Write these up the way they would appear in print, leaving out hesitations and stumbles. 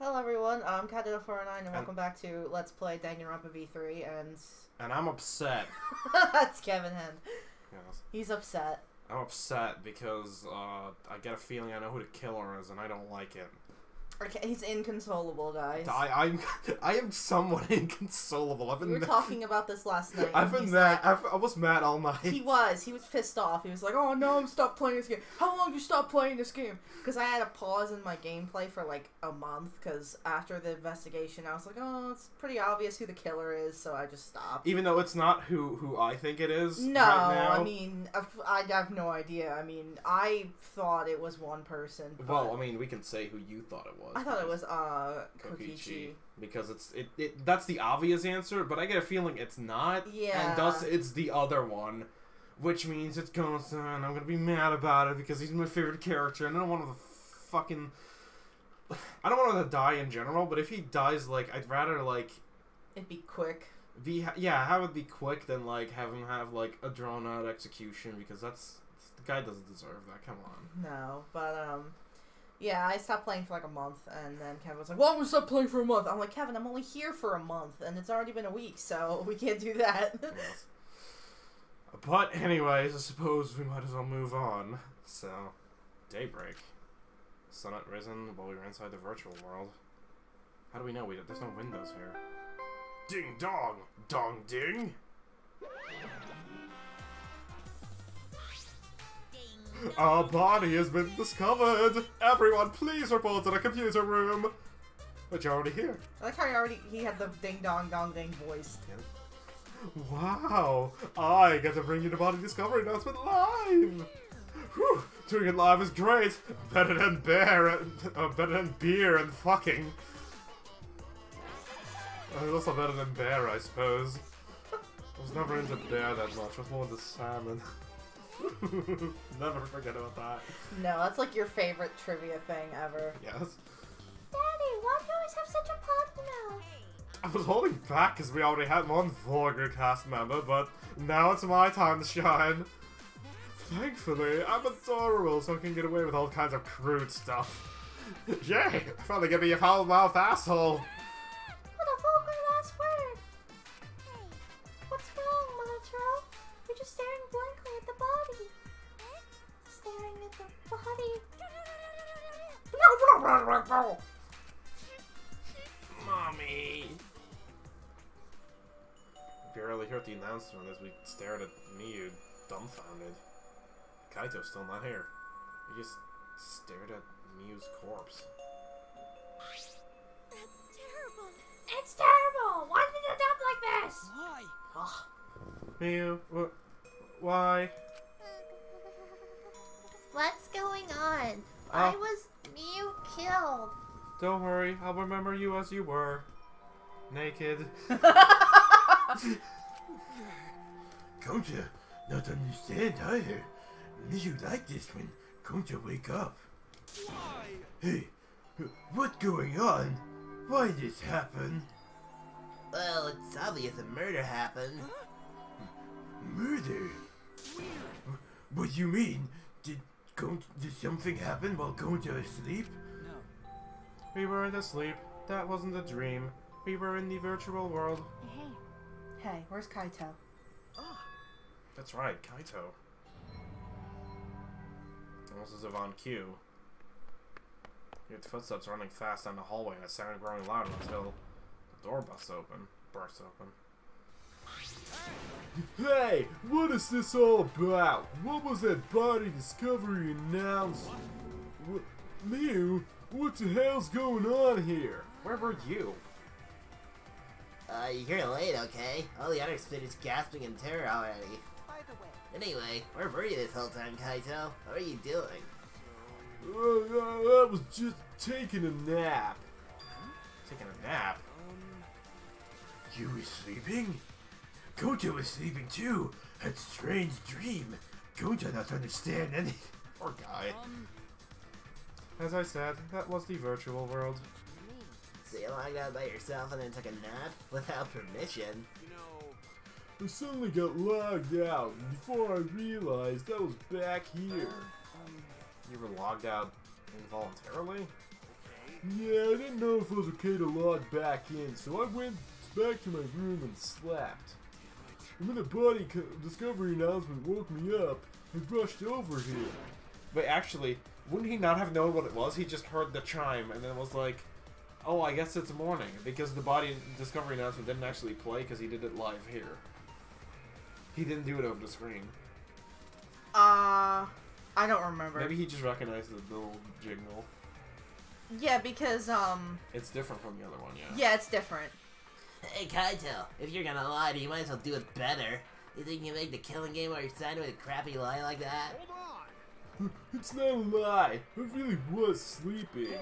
Hello everyone, I'm Geddit409 and welcome back to Let's Play Danganronpa V3 and I'm upset. That's Kevin Hand. Yes. He's upset. I'm upset because I get a feeling I know who the killer is and I don't like it. Okay, he's inconsolable, guys. I am somewhat inconsolable. We were talking about this last night. I've been mad. I was mad all night. He was pissed off. He was like, "Oh no, I'm stop playing this game. How long do you stop playing this game?" Because I had to pause in my gameplay for like a month. Because after the investigation, I was like, "Oh, it's pretty obvious who the killer is," so I just stopped. Even though it's not who I think it is. No, right now. I mean, I have no idea. I mean, I thought it was one person. Well, I mean, we can say who you thought it was. I thought it was Kokichi. Because that's the obvious answer, but I get a feeling it's not. Yeah. And thus it's the other one. Which means it's Gon-san. I'm gonna be mad about it because he's my favorite character and I don't want to fucking... I don't want him to die in general, but if he dies, like, I'd rather, like... It'd be quick. Have it be quick than, like, have him have, like, a drawn-out execution because that's... The guy doesn't deserve that, come on. No, but, yeah, I stopped playing for like a month, and then Kevin was like, "Well, I'm gonna stop playing for a month." I'm like, "Kevin, I'm only here for a month, and it's already been a week, so we can't do that." Yes. But anyways, I suppose we might as well move on. So, daybreak. Sun had risen while we were inside the virtual world. How do we know? There's no windows here. Ding dong! Dong ding! Our body has been discovered! Everyone, please report to the computer room! But you're already here. I like how he had the ding dong dong ding voice. Wow! I get to bring you the body discovery announcement live! Whew! Doing it live is great! Better than beer and fucking. Also better than bear, I suppose. I was never into bear that much, I was more into salmon. Never forget about that. No, that's like your favorite trivia thing ever. Yes. Daddy, why do you always have such a potty mouth? I was holding back because we already had one vulgar cast member, but now it's my time to shine. Thankfully, I'm adorable, so I can get away with all kinds of crude stuff. Yay! Finally get me a foul-mouthed asshole! What a vulgar last word! Hey, what's wrong, Monotro? You're just staring blankly at the body. Staring at the body. Mommy! You barely heard the announcement as we stared at Miyu, dumbfounded. Kaito's still not here. We just stared at Miyu's corpse. That's terrible. It's terrible! Why did it end like this? Why? Ugh. Miyu, why? What's going on? Why was Miyu killed? Don't worry, I'll remember you as you were. Naked. Concha, not understand either. Miyu like this when Concha wake up. Why? Hey, what's going on? Why this happen? Well, it's obvious a murder happened. Murder? What do you mean? Did something happen while Concha asleep? No. We weren't asleep. That wasn't a dream. We were in the virtual world. Hey, where's Kaito? That's right, Kaito. Almost as if on cue. You heard footsteps running fast down the hallway and a sound growing louder until the door bursts open. Hey, what is this all about? What was that body discovery announcement? Miyu, what the hell's going on here? Where were you? You're late, okay? All the others finished gasping in terror already. By the way, Anyway, where were you this whole time, Kaito? What are you doing? I was just taking a nap. Taking a nap? You were sleeping? Concha was sleeping too. Had strange dream. Concha not understand anything. Poor guy. As I said, that was the virtual world. So you logged out by yourself and then took a nap? Without permission? you know, I suddenly got logged out, and before I realized I was back here. You were logged out involuntarily? okay. Yeah, I didn't know if it was okay to log back in, so I went back to my room and slept. And when the body discovery announcement woke me up, I brushed over here. But actually, wouldn't he not have known what it was? He just heard the chime and then was like, oh, I guess it's morning. Because the body discovery announcement didn't actually play because he did it live here. He didn't do it over the screen. I don't remember. Maybe he just recognized the little jingle. Yeah, because, It's different from the other one, yeah. yeah, it's different. Hey, Kaito, if you're gonna lie, you might as well do it better. You think you make the killing game while you're signing with a crappy lie like that? It's not a lie. I really was sleeping.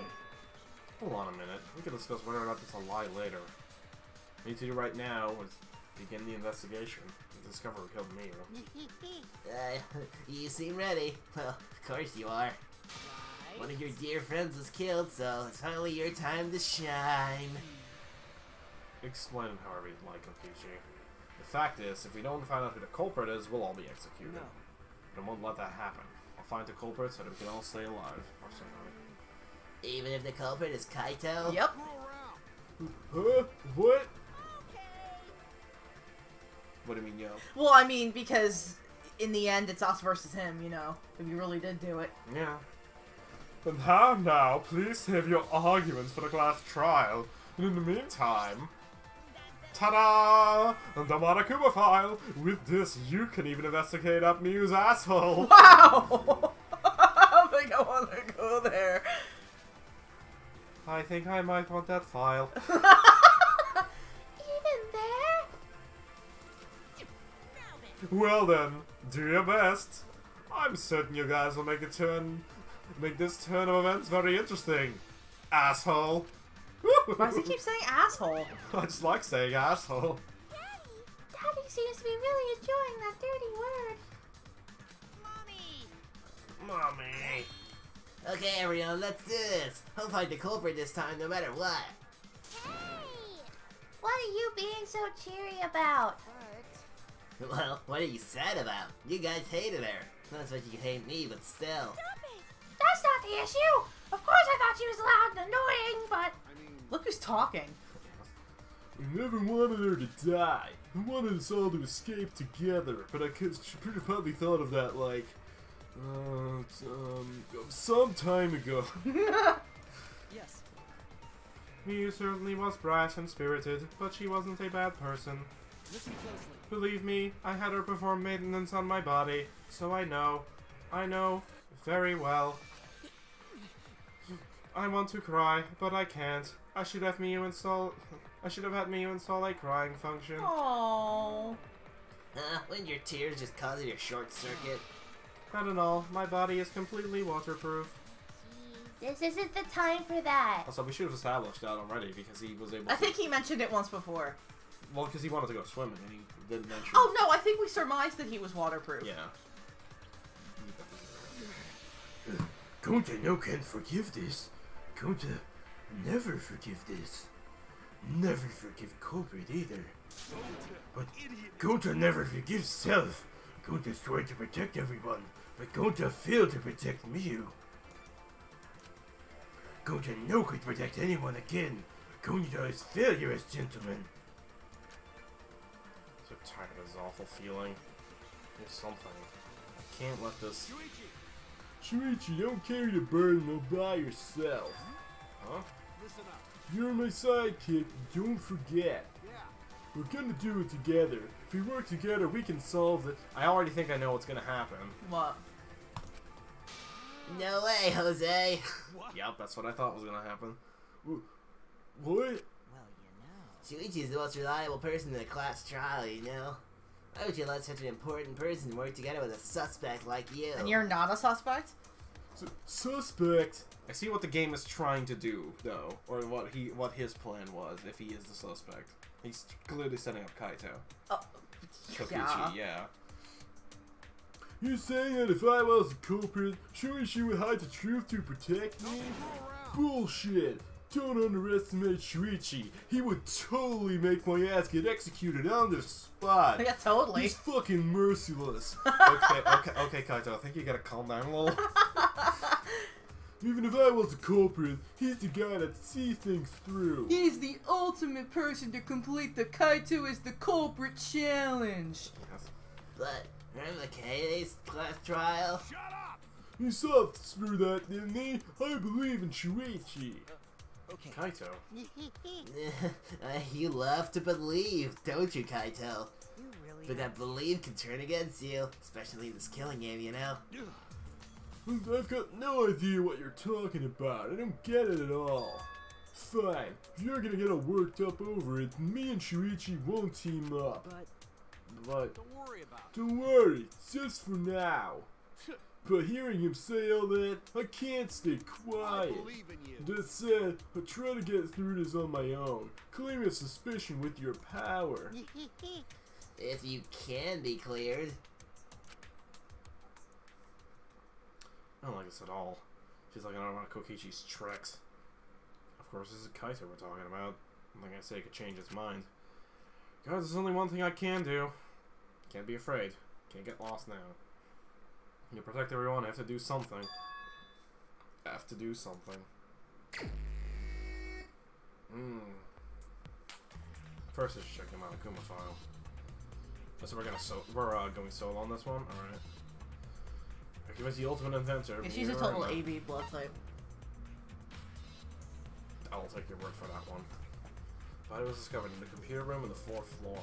Hold on a minute. We can discuss whether or not it's a lie later. What we need to do right now is begin the investigation and discover who killed Miu. You seem ready. Well, of course you are. One of your dear friends was killed, so it's finally your time to shine. Explain it however you'd like, Okichi. The fact is, if we don't find out who the culprit is, we'll all be executed. But I won't let that happen. I'll find the culprit so that we can all stay alive. Or so. Even if the culprit is Kaito? Yep. Huh? What? What do you mean, yo? Well, I mean, because in the end, it's us versus him, you know, if you really did do it. Yeah. And now, please save your arguments for the class trial. And in the meantime... Ta-da! The Monokuma file! With this, you can even investigate up Miu's asshole! Wow! I don't think I want to go there. I think I might want that file. Even there? Well then, do your best. I'm certain you guys will make this turn of events very interesting. Asshole! Why does he keep saying asshole? I just like saying asshole. Daddy seems to be really enjoying that dirty word. Mommy! Okay, everyone, let's do this. I'll find the culprit this time, no matter what. Hey! What are you being so cheery about? Well, what are you sad about? You guys hated her. Not as much as you hate me, but still. That's not the issue! Of course I thought she was loud and annoying, but... Look who's talking. We never wanted her to die. We wanted us all to escape together, but I could probably thought of that like, some time ago. Yes. Miu certainly was brash and spirited, but she wasn't a bad person. Listen closely. Believe me, I had her perform maintenance on my body, so I know very well. I want to cry, but I can't. I should have had Miu install a crying function. Aww. When your tears just cause you a short circuit. Not at all. My body is completely waterproof. This isn't the time for that. Also, we should have established that already because he was able to... I think he mentioned it once before. Well, because he wanted to go swimming and he didn't mention... Oh no, I think we surmised that he was waterproof. Yeah. Gonta no can forgive this. Gonta never forgive this. Never forgive culprit either. But Gonta never forgives self. Gonta tried to protect everyone, but Gonta failed to protect Miu. Gonta no could protect anyone again. Gonta is failure as gentleman. So tired of this awful feeling. There's something. I can't let this... Shuichi, don't carry the burden all by yourself. Huh? Listen up. You're my sidekick, don't forget. Yeah. We're gonna do it together. If we work together, we can solve it. I already think I know what's gonna happen. What? No way, Jose. Yep, that's what I thought was gonna happen. What? Well, you know. Shuichi's the most reliable person in the class trial, you know? Why would you let such an important person work together with a suspect like you? And you're not a suspect? Suspect? I see what the game is trying to do, though, or what his plan was. If he is the suspect, he's clearly setting up Kaito. Oh, Kokichi, yeah. You're saying that if I was the culprit, Shuichi would hide the truth to protect me? Bullshit! Don't underestimate Shuichi. He would totally make my ass get executed on the spot. Yeah, totally. He's fucking merciless. Okay, Kaito, I think you gotta calm down a little. Even if I was the culprit, he's the guy that sees things through. He's the ultimate person to complete the Kaito is the culprit challenge. Yes. But remember Kaylee's class trial? Shut up! He saw through that, didn't he? I believe in Shuichi. Okay. Kaito. You love to believe, don't you, Kaito? You really But that belief can turn against you, especially in this killing game, you know? I've got no idea what you're talking about. I don't get it at all. Fine. If you're gonna get all worked up over it, me and Shuichi won't team up. But don't worry about it. Don't worry, it's just for now. But hearing him say all that, I can't stay quiet. I believe in you. That said, I'll try to get through this on my own. Claim a suspicion with your power. If you can be cleared. I don't like this at all. Feels like I don't know Kokichi's tricks. Of course, this is Kaito we're talking about. Like I say, it could change his mind. Guys, there's only one thing I can do. Can't be afraid. Can't get lost now. You protect everyone, I have to do something. Have to do something. First, let's check the Monokuma file. So we're going solo on this one? Alright. Give us the ultimate inventor. Yeah, she's a total AB blood type. I'll take your word for that one. Body was discovered in the computer room on the 4th floor.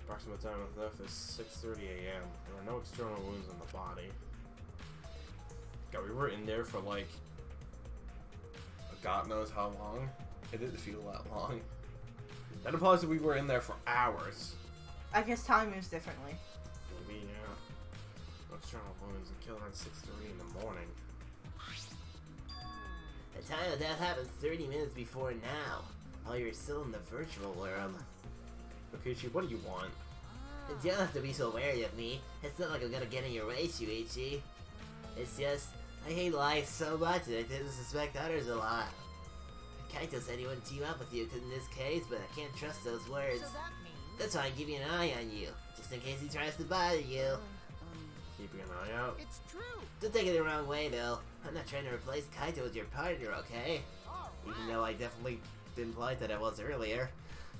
Approximate time of death is 6:30 a.m. There were no external wounds in the body. God, we were in there for like God knows how long. It didn't feel that long. That implies that we were in there for hours. I guess time moves differently. Maybe, yeah. No external wounds and killed her at 6:30 in the morning. The time of death happened 30 minutes before now, while you're still in the virtual world. Kokichi, what do you want? You don't have to be so wary of me. It's not like I'm gonna get in your way, Shuichi. It's just, I hate life so much that I tend to suspect others a lot. Kaito said he wouldn't team up with you in this case, but I can't trust those words. So that means... That's why I'm keeping an eye on you, just in case he tries to bother you. Keeping an eye out. It's true. Don't take it the wrong way, though. I'm not trying to replace Kaito as your partner, okay? Even though I definitely implied that I was earlier.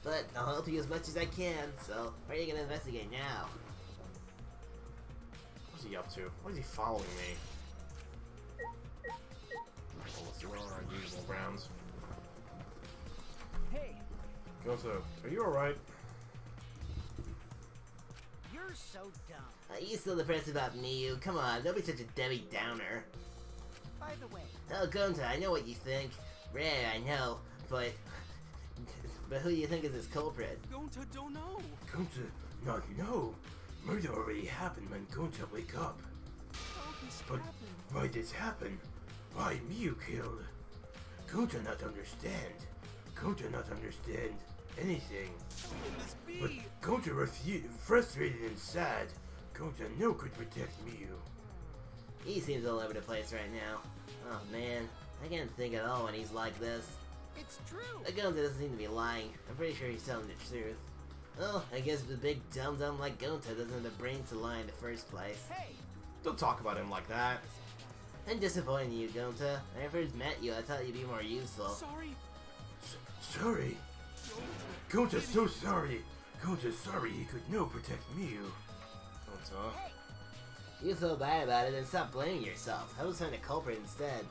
But I'll help you as much as I can, so where are you gonna investigate now? What's he up to? Why is he following me? Well, let's do one of our usual rounds. Hey, Goto, are you alright? you're so dumb. Are you still depressed about Miyu? Come on, don't be such a Debbie Downer. By the way, Oh, Gonta, I know what you think. Rare, I know, but... but who do you think is this culprit? Gonta don't know. Gonta not know. Murder already happened when Gonta wake up. How this But happened? why this happen? Why Miyu killed? Gonta not understand. Gonta not understand anything. How can this But be? Gonta frustrated and sad. Gonta no could protect Miyu. He seems all over the place right now. Oh man, I can't think at all when he's like this. It's true. Gonta doesn't seem to be lying. I'm pretty sure he's telling the truth. Well, I guess the big dum-dum like Gonta doesn't have the brains to lie in the first place. Hey, Don't talk about him like that. I'm disappointed in you, Gonta. When I first met you, I thought you'd be more useful. sorry. Sorry. Gonta's so sorry. Gonta's sorry he could no protect Miyu. Goto. You feel bad about it, then stop blaming yourself. I was trying to culprit instead.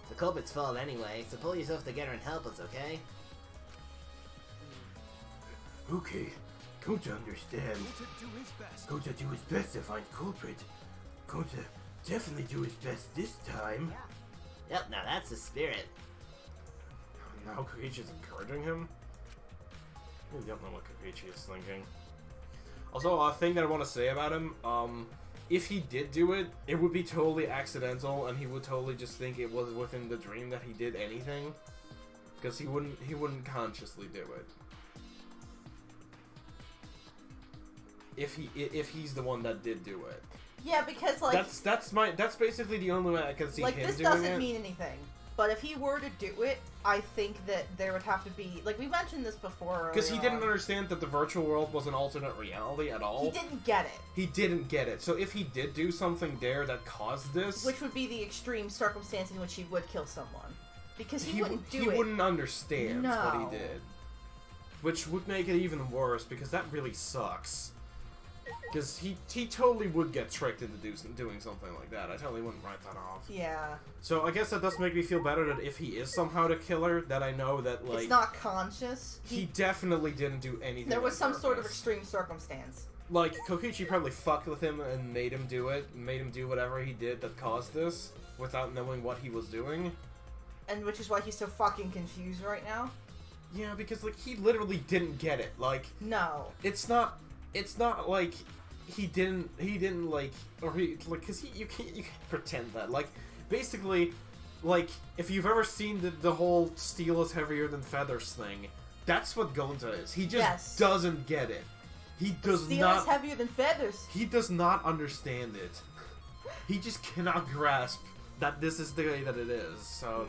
It's the culprit's fault anyway, so pull yourself together and help us, okay? Okay, Gonta understand. Gonta do his best. Gonta do his best to find culprit. Gonta definitely do his best this time. Yep, now that's the spirit. Now Kokichi's encouraging him? I don't know what Kokichi is thinking. Also, a thing that I want to say about him, if he did do it, it would be totally accidental, and he would totally just think it was within the dream that he did anything. Because he wouldn't consciously do it. If he's the one that did do it. Yeah, because like That's basically the only way I can see like him this doing doesn't it. mean anything. But if he were to do it, I think that there would have to be... Like, we mentioned this before. Because he didn't understand that the virtual world was an alternate reality at all. He didn't get it. He didn't get it. So if he did do something there that caused this... Which would be the extreme circumstance in which he would kill someone. Because he wouldn't do it. He wouldn't understand No. what he did. Which would make it even worse, because that really sucks. Because he totally would get tricked into doing something like that. I totally wouldn't write that off. Yeah. So I guess that does make me feel better that if he is somehow the killer, that I know that, like... It's not conscious. He definitely didn't do anything. There was on some sort of purpose. extreme circumstance. Like, Kokichi probably fucked with him and made him do it, made him do whatever he did that caused this, without knowing what he was doing. And which is why he's so fucking confused right now. Yeah, because, like, he literally didn't get it. Like... No. It's not like... He didn't, like, or he, like, because you can't pretend that. Like, basically, like, if you've ever seen the whole steel is heavier than feathers thing, that's what Gonta is. He just doesn't get it. He does Steel not... is heavier than feathers. He does not understand it. He just cannot grasp that this is the way that it is. So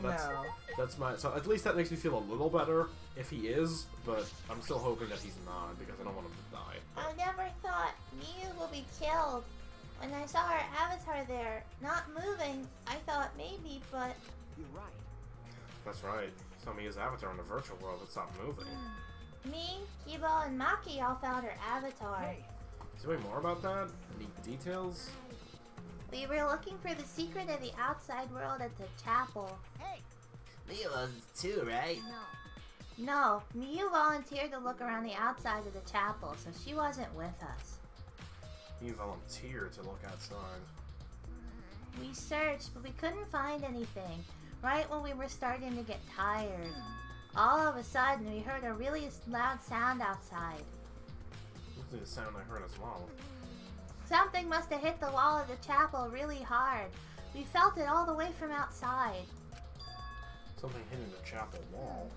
that's my... So at least that makes me feel a little better if he is, but I'm still hoping that he's not, because I don't want him to die. I never thought Miu would be killed. When I saw her avatar there, not moving, I thought maybe, but... You're right. That's right. So Mia's avatar in the virtual world, it's not moving. Me, Kiba, and Maki all found her avatar. Hey, Is there any more about that? Any details? We were looking for the secret of the outside world at the chapel. hey. Mia was too, right? No, Miu volunteered to look around the outside of the chapel, so she wasn't with us. You volunteered to look outside. We searched, but we couldn't find anything. Right when we were starting to get tired. All of a sudden, we heard a really loud sound outside. This is the sound I heard as well. Something must have hit the wall of the chapel really hard. We felt it all the way from outside. Something hitting the chapel wall.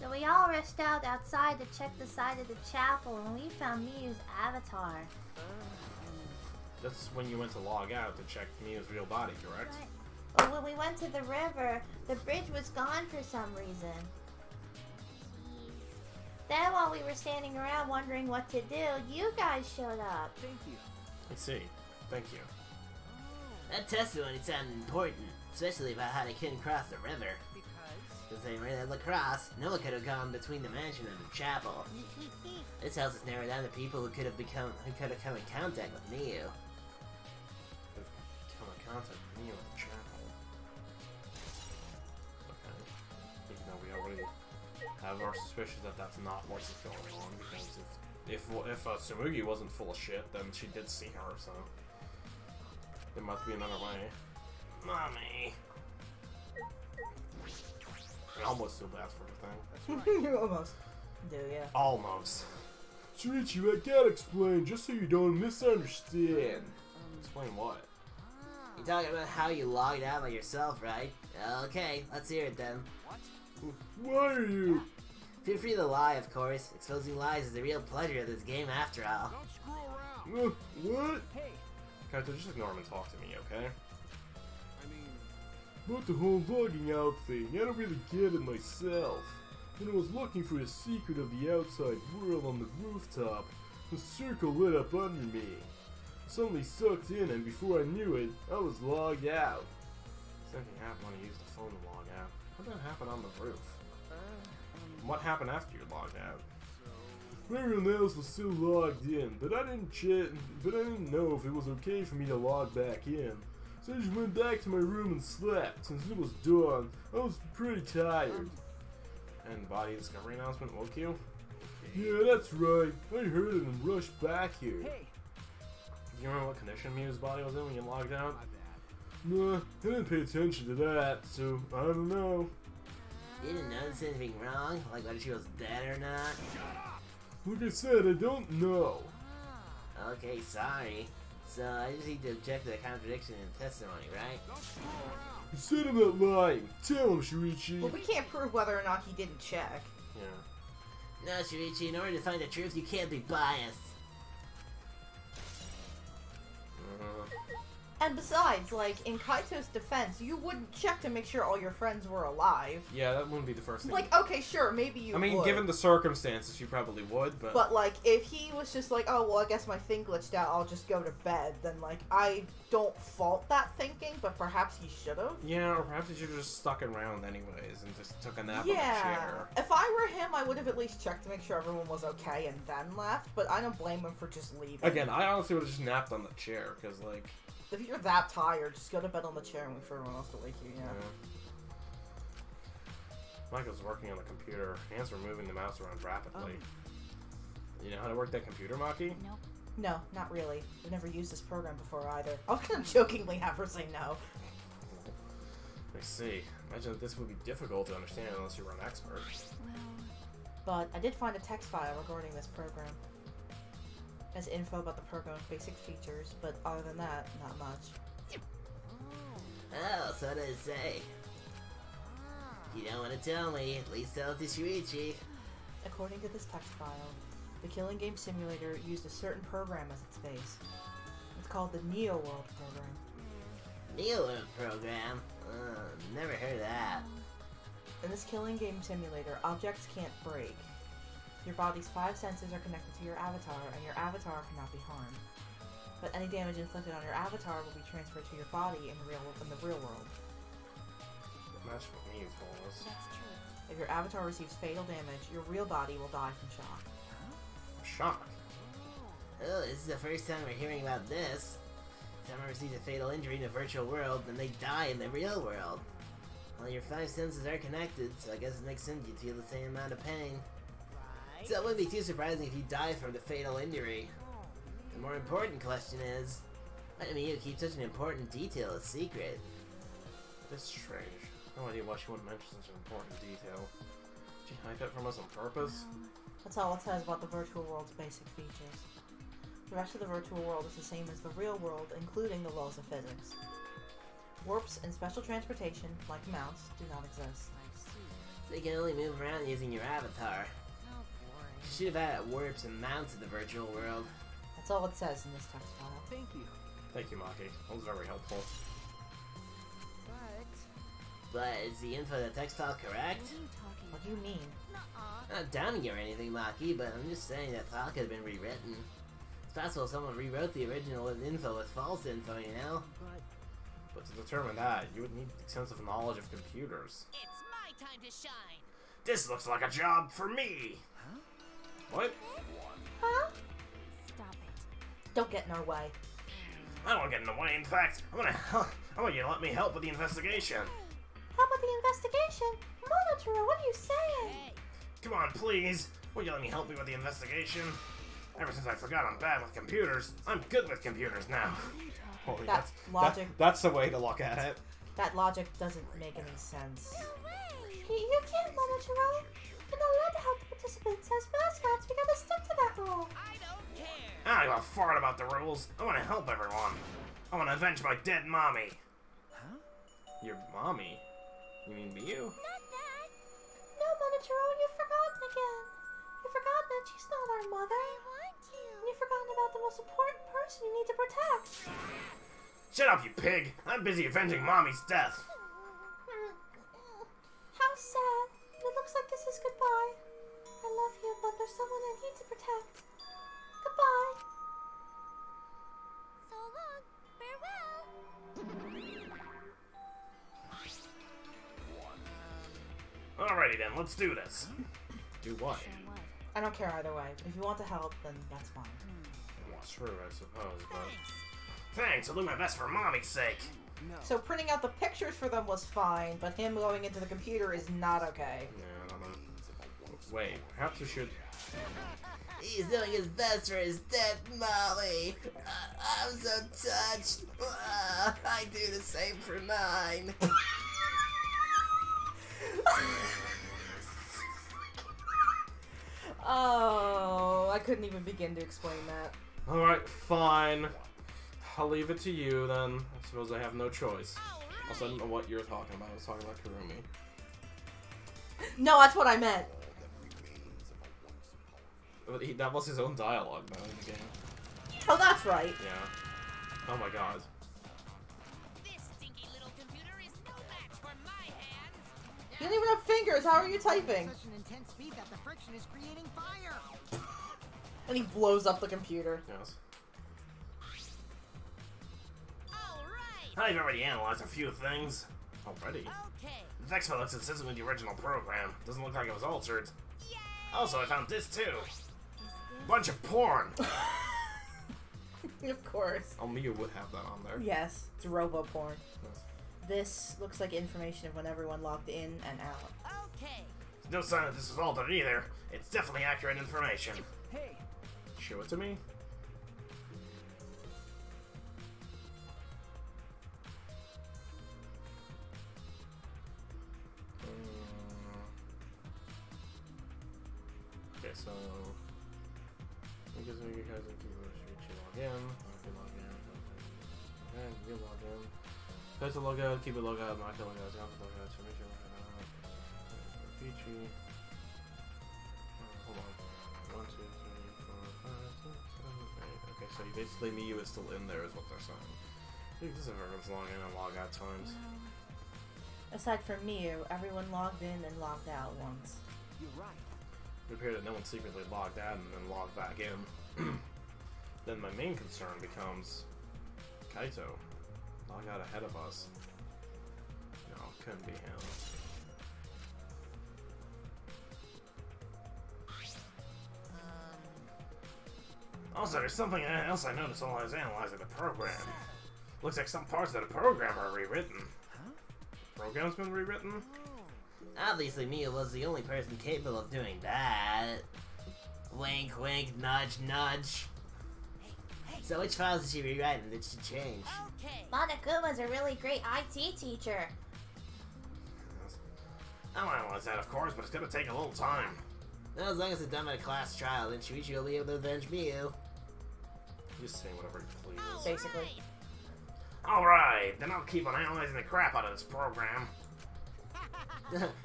So we all rushed out outside to check the side of the chapel, and we found Miu's avatar. That's when you went to log out to check Mia's real body, correct? But when we went to the river, the bridge was gone for some reason. Then while we were standing around wondering what to do, you guys showed up. Thank you. I see. Thank you. That testimony sounded important, especially about how they couldn't cross the river. Because they were at lacrosse, no one could have gone between the mansion and the chapel. This helps us narrow down the people who could have come in contact with Miu. Come in contact with Mia at the chapel. Okay. Even though we already have our suspicions that that's not what's going on, because if Tsumugi wasn't full of shit, then she did see her, so there must be another way. Mommy! I almost feel bad for the thing. You almost do, yeah. Almost. Shuichi, I gotta explain, just so you don't misunderstand. Explain what? You're talking about how you logged out by yourself, right? Okay, let's hear it then. Why are you? Feel free to lie, of course. Exposing lies is the real pleasure of this game after all. Don't screw around. What? Hey, Character, just ignore him and talk to me, okay? I mean, About the whole logging out thing, I don't really get it myself. When I was looking for the secret of the outside world on the rooftop, the circle lit up under me. I suddenly sucked in, and before I knew it, I was logged out. Same thing happened when you used the phone to log out. What did that happen on the roof? What happened after you logged out? Everyone else was still logged in, but I didn't know if it was okay for me to log back in. So I just went back to my room and slept. Since it was dawn, I was pretty tired. And the body discovery announcement woke you? Yeah, that's right. I heard it and rushed back here. hey. Do you remember what condition Miu's body was in when you logged out? My bad. Nah, I didn't pay attention to that, so I don't know. You didn't notice anything wrong? Like whether she was dead or not? Like I said, I don't know. Okay, sorry. So I just need to object to the contradiction in the testimony, right? Don't screw around. You said I'm not lying. Tell him, Shuichi. Well, we can't prove whether or not he didn't check. Yeah. No, Shuichi, in order to find the truth, you can't be biased. And besides, like, in Kaito's defense, you wouldn't check to make sure all your friends were alive. Yeah, that wouldn't be the first thing. Like, okay, sure, maybe you would. I mean, given the circumstances, you probably would, but... But, like, if he was just like, oh, well, I guess my thing glitched out, I'll just go to bed, then, like, I don't fault that thinking, but perhaps he should've. Yeah, or perhaps he should've just stuck around anyways and just took a nap on the Yeah. chair. If I were him, I would have at least checked to make sure everyone was okay and then left, but I don't blame him for just leaving. Again, I honestly would have just napped on the chair, because, like... If you're that tired, just go to bed on the chair and wait for everyone else to wake you, yeah. Michael's working on the computer. Hands are moving the mouse around rapidly. You know how to work that computer, Maki? Nope. No, not really. I've never used this program before either. I was gonna jokingly have her say no. I see. Imagine that this would be difficult to understand unless you were an expert. But I did find a text file regarding this program. It has info about the program's basic features, but other than that, not much. Oh, so what does it say? If you don't want to tell me, at least tell it to Shuichi. According to this text file, the Killing Game Simulator used a certain program as its base. It's called the Neo World program. Neo program? Never heard of that. In this Killing Game Simulator, objects can't break. Your body's 5 senses are connected to your avatar, and your avatar cannot be harmed. But any damage inflicted on your avatar will be transferred to your body in the real world. That's what me told us. That's true. If your avatar receives fatal damage, your real body will die from shock. Shock. Oh, this is the first time we're hearing about this. If someone receives a fatal injury in the virtual world, then they die in the real world. Well, your 5 senses are connected, so I guess it makes sense you'd feel the same amount of pain. So it wouldn't be too surprising if you die from the fatal injury. The more important question is, why do you keep such an important detail a secret? That's strange. No idea why she wouldn't mention such an important detail. Did she hide that from us on purpose? That's all it says about the virtual world's basic features. The rest of the virtual world is the same as the real world, including the laws of physics. Warps and special transportation, like mounts, do not exist. So you can only move around using your avatar. You should have added warps and mounts in the virtual world. That's all it says in this text file. Thank you. Thank you, Maki. That was very helpful. But is the info in the text file correct? What do you mean? Not downing you or anything, Maki, but I'm just saying that file could have been rewritten. It's possible someone rewrote the original info with false info, you know? But to determine that, you would need extensive knowledge of computers. It's my time to shine. This looks like a job for me! Huh? What? Huh? Stop it. Don't get in our way. I don't want to get in the way. In fact, I want you to let me help with the investigation. How about the investigation? Monotaro, what are you saying? Hey, Come on, please. Will you let me help you with the investigation? Ever since I forgot I'm bad with computers, I'm good with computers now. Holy, That's logic. That's the way to look at it. That logic doesn't make any sense. You can't, Monotaro. You're not allowed to help the participants. As mascots, we gotta stick to that rule. I don't care. I don't give a fart about the rules. I want to help everyone. I want to avenge my dead mommy. Huh? Your mommy? You mean Miyu? Not that. No, Monotaro, you've forgotten again. You've forgotten that she's not our mother. I want to. You've forgotten about the most important person you need to protect. Shut up, you pig! I'm busy avenging mommy's death. How sad. It looks like this is goodbye. I love you, but there's someone I need to protect. Goodbye. So long. Farewell. Alrighty then, let's do this. Do what? So what? I don't care either way. If you want to help, then that's fine. True, I suppose, but... Thanks, I'll do my best for mommy's sake. No. So printing out the pictures for them was fine, but him going into the computer is not okay. Yeah, I don't know. Wait, perhaps we should... He's doing his best for his dead Molly. I'm so touched. I do the same for mine. Oh, I couldn't even begin to explain that. Alright, fine. I'll leave it to you then. I suppose I have no choice. Also, I don't know what you're talking about. I was talking about Kurumi. No, that's what I meant. But that was his own dialogue, though, in the game. Oh, that's right. Yeah. Oh my god. You don't even have fingers. How are you typing? Such an intense speed that the friction is creating fire. And he blows up the computer. Yes. Alright. I've already analyzed a few things. Already? Okay. The text file looks consistent with the original program. Doesn't look like it was altered. Yay! Also, I found this too. Bunch of porn. Of course. Oh, Mia would have that on there. Yes, it's robo porn. Yes. This looks like information of when everyone logged in and out. Okay. There's no sign that this was altered either. It's definitely accurate information. Hey, Show it to me. Okay, so I guess you guys can keep log in. Okay, log in. Okay, you log in. Try to log out, keep it log out, not log out, log out, so make sure Peachy. Hold on. 1, 2, 3, 4, 5, 6, 7, 8. Okay, so basically Miyu is still in there is what they're saying. I think this is everyone's log in and log out times. Aside from Miyu, everyone logged in and logged out once. you're right. It would appear that no one secretly logged out and then logged back in. Then my main concern becomes Kaito. Log out ahead of us. No, couldn't be him. Also, there's something else I noticed while I was analyzing the program. Looks like some parts of the program are rewritten. Huh? Program's been rewritten? Obviously, Mia was the only person capable of doing that. Wink, wink, nudge, nudge. So which files did she rewrite and did she change? Okay. Monokuma's a really great IT teacher. I'll analyze that, of course, but it's gonna take a little time. Well, as long as it's done by a class trial, then Shuichi will be able to avenge Miu. Just say whatever you please. Basically. Alright, then I'll keep on analyzing the crap out of this program.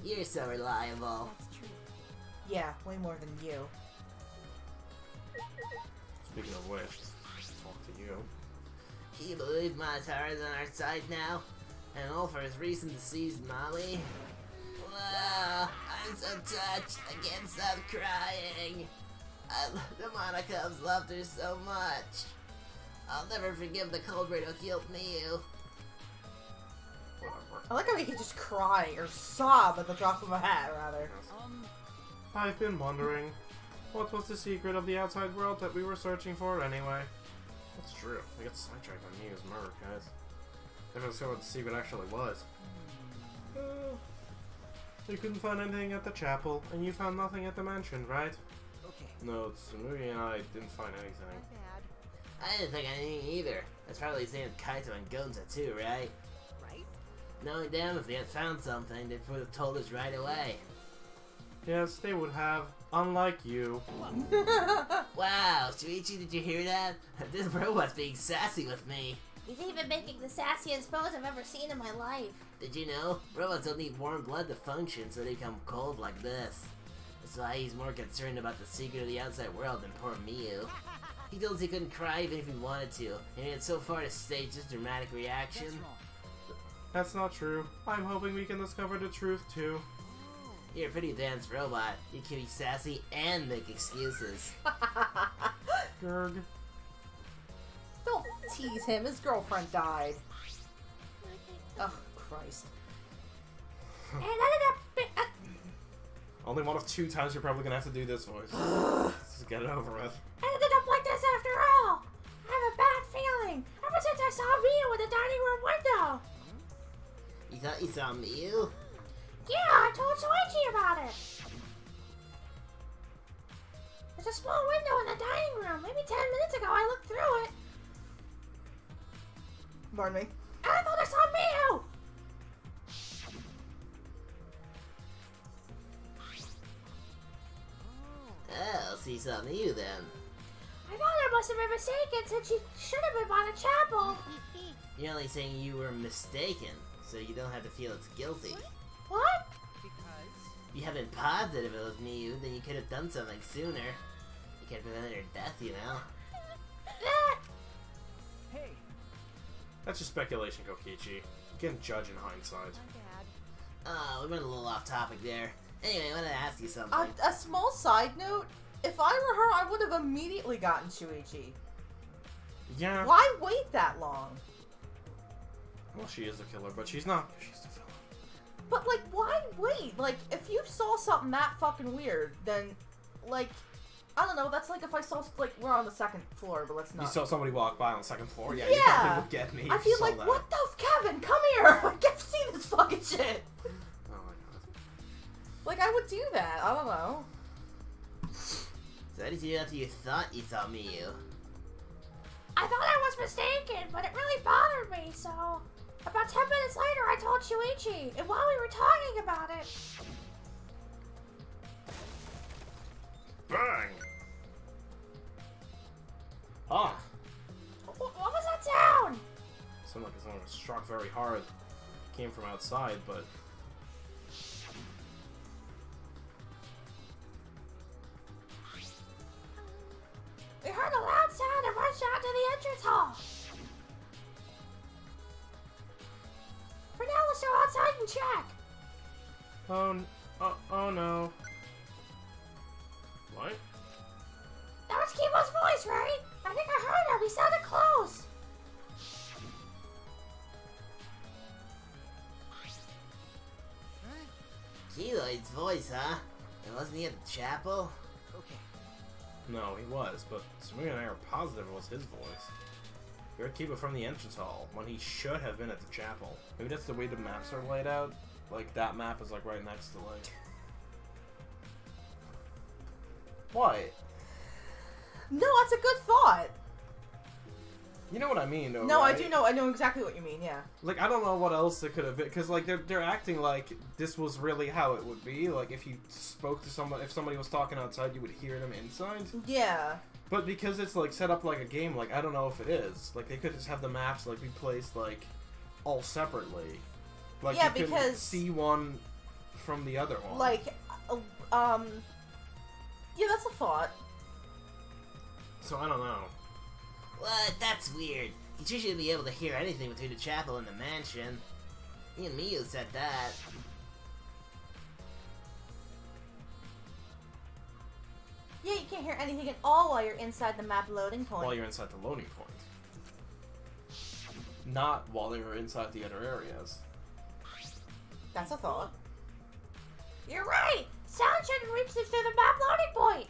You're so reliable. That's true. Yeah, way more than you. Speaking of which, talk to you. Can you believe Monotara's on our side now? And all for his recent deceased Molly? Wow, I'm so touched. I can't stop crying. The Monocubs loved her so much. I'll never forgive the culprit who killed Miu. Whatever. I like how he could just cry or sob at the drop of a hat, rather. I've been wondering, what was the secret of the outside world that we were searching for anyway? That's true. I got sidetracked on Miu's murder, guys. Never discovered what the secret actually was. You couldn't find anything at the chapel, and you found nothing at the mansion, right? Okay. No, Tsunui and I didn't find anything. My bad. I didn't think anything either. That's probably the same with Kaito and Gonza too, right? Right? Knowing them, if they had found something, they would have told us right away. Yes, they would have, unlike you. Wow, Shuichi, did you hear that? This robot's being sassy with me. He's even making the sassiest pose I've ever seen in my life. Did you know? Robots don't need warm blood to function, so they become cold like this. That's why he's more concerned about the secret of the outside world than poor Miu. He told us he couldn't cry even if he wanted to, and he had so far to stage this dramatic reaction. That's wrong. That's not true. I'm hoping we can discover the truth too. You're a pretty advanced robot. You can be sassy and make excuses. Gerg. Don't tease him. His girlfriend died. Oh, Christ. And ended up Only one of 2 times you're probably gonna have to do this voice. Just get it over with. ended up like this after all. I have a bad feeling ever since I saw Miu in the dining room window. You thought you saw Miu? Yeah, I told Soichi about it. There's a small window in the dining room. Maybe 10 minutes ago I looked through it. Pardon me. And I thought I saw Miu. Oh, so you saw Miu then. I thought I must have been mistaken since she should have been by the chapel. You're only saying you were mistaken, so you don't have to feel it's guilty. What? Because If you haven't positive it was Miu, then you could have done something sooner. You could have prevented her death, you know? hey, That's just speculation, Kokichi. You can't judge in hindsight. my bad. We went a little off topic there. Anyway, I wanted to ask you something. A small side note, if I were her, I would have immediately gotten Shuichi. Yeah. Why wait that long? Well, she is a killer, but she's not. She's the villain. But, like, why wait? Like, if you saw something that fucking weird, then, like, I don't know, that's like if I saw, like, we're on the second floor, but let's not. You saw somebody walk by on the second floor? Yeah, Yeah. you probably would get me. I if you feel saw like, that. what the Kevin, come here! I get to see this fucking shit! Oh my god. Like, I would do that, I don't know. So how did you do after you thought you saw Miyu? I thought I was mistaken, but it really bothered me, so... About 10 minutes later, I told Shuichi, and while we were talking about it... Bang! Ah! What was that sound? Sounded like someone was struck very hard. Came from outside, but... We heard a loud sound and rushed out to the entrance hall. For now, let's go outside and check. Oh no. What? That was Kibo's voice, right? I think I heard him. He sounded close. Keloid's voice, huh? And wasn't he at the chapel? Okay. No, he was, but Samir and I are positive it was his voice. We heard Kiba from the entrance hall, when he should have been at the chapel. Maybe that's the way the maps are laid out. Like, that map is, like, right next to, like... What? No, that's a good thought. You know what I mean, though, No, right? I do know, I know exactly what you mean, yeah. Like, I don't know what else it could have been, because, like, they're acting like this was really how it would be. Like, if you spoke to someone, if somebody was talking outside, you would hear them inside. Yeah. But because it's, like, set up like a game, like, I don't know if it is. Like, they could just have the maps, like, be placed, like, all separately. Like, Yeah, you could because- see one from the other one. Like, yeah, that's a thought. So, I don't know. What? That's weird. You shouldn't be able to hear anything between the chapel and the mansion. Me and Miyu said that. Yeah, you can't hear anything at all while you're inside the map loading point. While you're inside the loading point. Not while you're inside the other areas. That's a thought. You're right. Sound shouldn't reach this through the map loading point.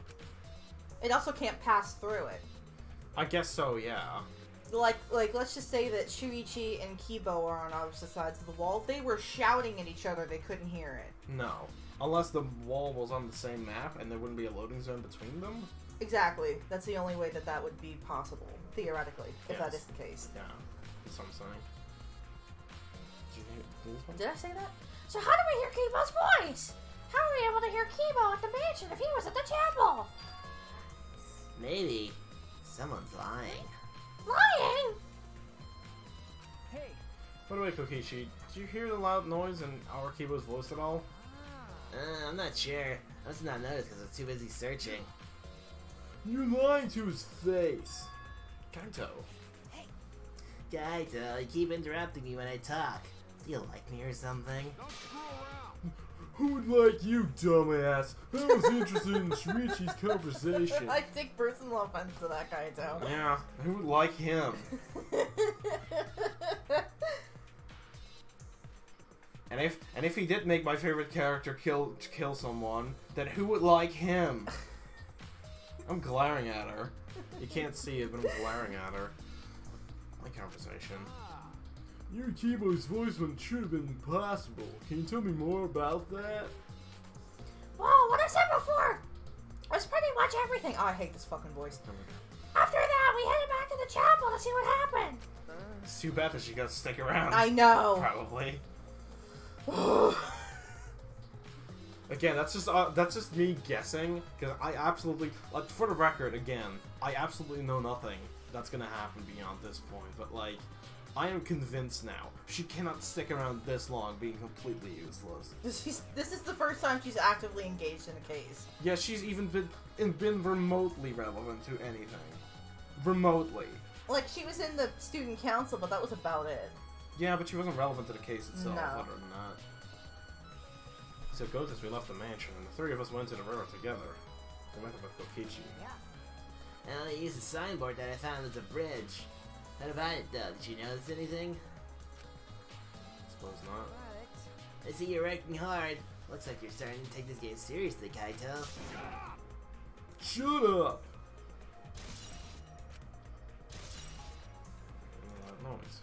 It also can't pass through it. I guess so, yeah. Like, let's just say that Shuichi and Kibo are on opposite sides of the wall. If they were shouting at each other, they couldn't hear it. No. Unless the wall was on the same map and there wouldn't be a loading zone between them? Exactly. That's the only way that that would be possible, theoretically, if that Yes. is the case. Yeah. That's what I'm saying. Did you hear this one? Did I say that? So how do we hear Kibo's voice? How are we able to hear Kibo at the mansion if he was at the chapel? Maybe. Someone's lying. Lying? Hey. By the way, Kokichi, did you hear the loud noise in our Kibo's voice at all? I'm not sure. I must not noticed because I was too busy searching. You're lying to his face. Kaito. Kaito, you keep interrupting me when I talk. Do you like me or something? Don't screw around. Who'd like you, dumbass? I was interested in Shuichi's conversation. I take personal offense to that, Kaito. Yeah, who would like him? And if he did make my favorite character kill someone, then who would like him? I'm glaring at her. You can't see it, but I'm glaring at her. My conversation. Your Kibo's voice when it should have been impossible. Can you tell me more about that? Whoa, what I said before. That's pretty much everything. Oh, I hate this fucking voice. After that, we headed back to the chapel to see what happened. It's too bad that she got to stick around. I know. Probably. Again, that's just me guessing, because I absolutely, like, for the record, again, I absolutely know nothing that's gonna happen beyond this point, but, like, I am convinced now, she cannot stick around this long being completely useless. This is the first time she's actively engaged in a case. Yeah, she's even been remotely relevant to anything. Remotely. Like, she was in the student council, but that was about it. Yeah, but she wasn't relevant to the case itself, No. other than that. took Otis, we left the mansion, and the three of us went to the river together. We met up with Kokichi. I only used a signboard that I found as a bridge. How about it, though? Did you notice anything? Suppose not. I see you're working hard. Looks like you're starting to take this game seriously, Kaito. Shut up! That noise.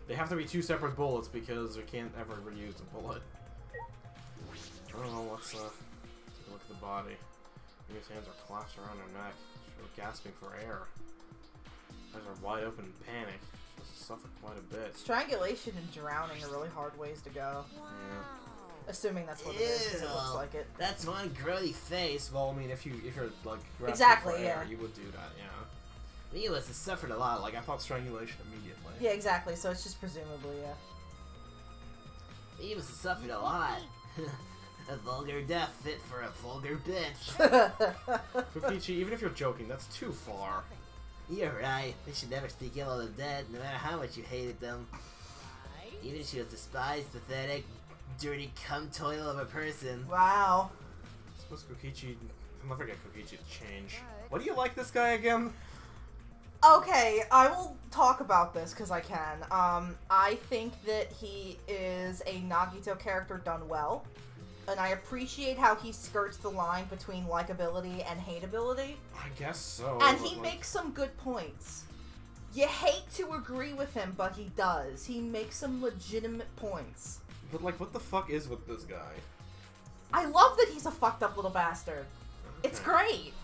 They have to be 2 separate bullets because we can't ever reuse a bullet. Oh, let's take a look at the body. His hands are clasped around her neck. She's gasping for air. Eyes are wide open in panic. She must have suffered quite a bit. Strangulation and drowning are really hard ways to go. Yeah. Assuming that's what it is, 'cause it looks like it. That's one grody face. Well, I mean, if you're like grasping Exactly, for air, yeah. you would do that, yeah. You must have suffered a lot. Like I thought strangulation immediately. Yeah, exactly. So it's just presumably, yeah. You must have suffered a lot. A vulgar death fit for a vulgar bitch. Kokichi, even if you're joking, that's too far. You're right. They should never speak ill of the dead, no matter how much you hated them. Even if she was despised, pathetic, dirty cum toil of a person. Wow. I suppose Kokichi... I'll never get Kokichi to change. What do you like this guy again? Okay, I will talk about this because I can. I think that he is a Nagito character done well. And I appreciate how he skirts the line between likability and hateability. I guess so. And he like... makes some good points. You hate to agree with him, but he does. He makes some legitimate points. But like, what the fuck is with this guy? I love that he's a fucked up little bastard. Okay. It's great.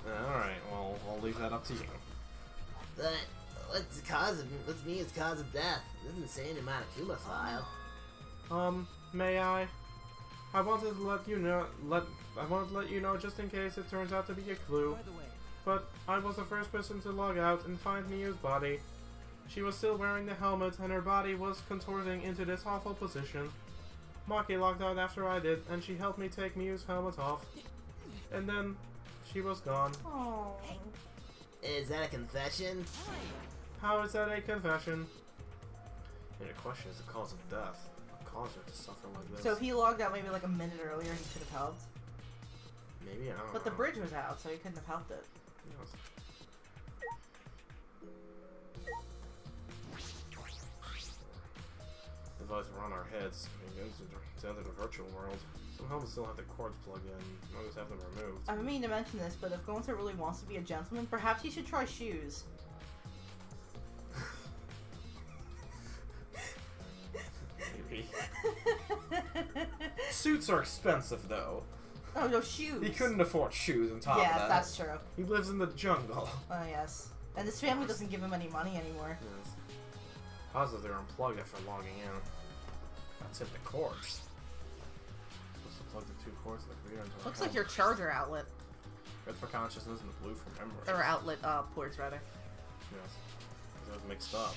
Alright, well, I'll leave that up to you. But what's Mia's cause of death? Doesn't say in the Monokuma file. May I? I wanted to let you know just in case it turns out to be a clue. By the way, But I was the first person to log out and find Miyu's body. She was still wearing the helmet and her body was contorting into this awful position. Maki logged out after I did and she helped me take Miyu's helmet off. And then she was gone. Oh. Is that a confession? How is that a confession? And the question is the cause of death. What caused her to suffer like this? So if he logged out maybe like a minute earlier, he could have helped. Maybe, I don't know. But the bridge was out, so he couldn't have helped it. Yes. The device around our heads. I mean, to enter the virtual world. Some helmets still have the cords plugged in. Others have them removed. I mean to mention this, but if Gonta really wants to be a gentleman, perhaps he should try shoes. Maybe. Suits are expensive, though. Oh, no, shoes. He couldn't afford shoes on top of Yeah, that. that's true. He lives in the jungle. Oh, yes. And his family doesn't give him any money anymore. Yes. Positive they're unplugged after logging in. That's it, the cords. Supposed to plug the 2 cords of the computer into Looks like your charger outlet. Red for consciousness and blue for memory. Or outlet, ports, rather. Yes. It was mixed up.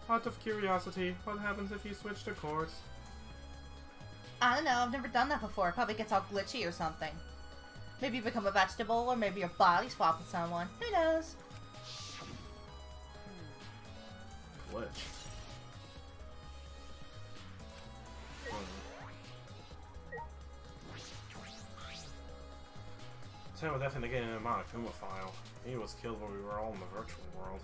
Out of curiosity, what happens if you switch the cords? I don't know, I've never done that before. It probably gets all glitchy or something. Maybe you become a vegetable, or maybe your body swap with someone. Who knows? Glitch. So we're definitely getting a Monokuma file. He was killed when we were all in the virtual world.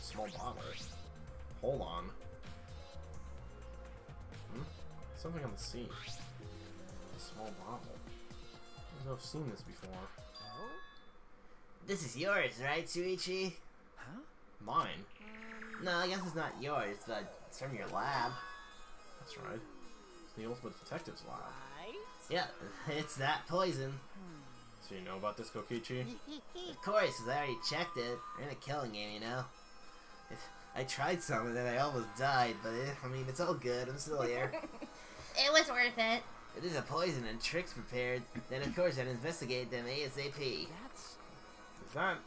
Small bottle. Hold on. Something on the seat. A small bottle. I don't know if I've seen this before. This is yours, right, Shuichi? huh? Mine. No, I guess it's not yours, but it's from your lab. That's right. It's the Ultimate Detective's lab. Yeah, it's that poison. So you know about this, Kokichi? Of course, 'cause I already checked it. We're in a killing game, you know? I tried some and then I almost died, but I mean, it's all good. I'm still here. It was worth it. It is a poison and tricks prepared. Then, of course, I'd investigate them ASAP. Is that...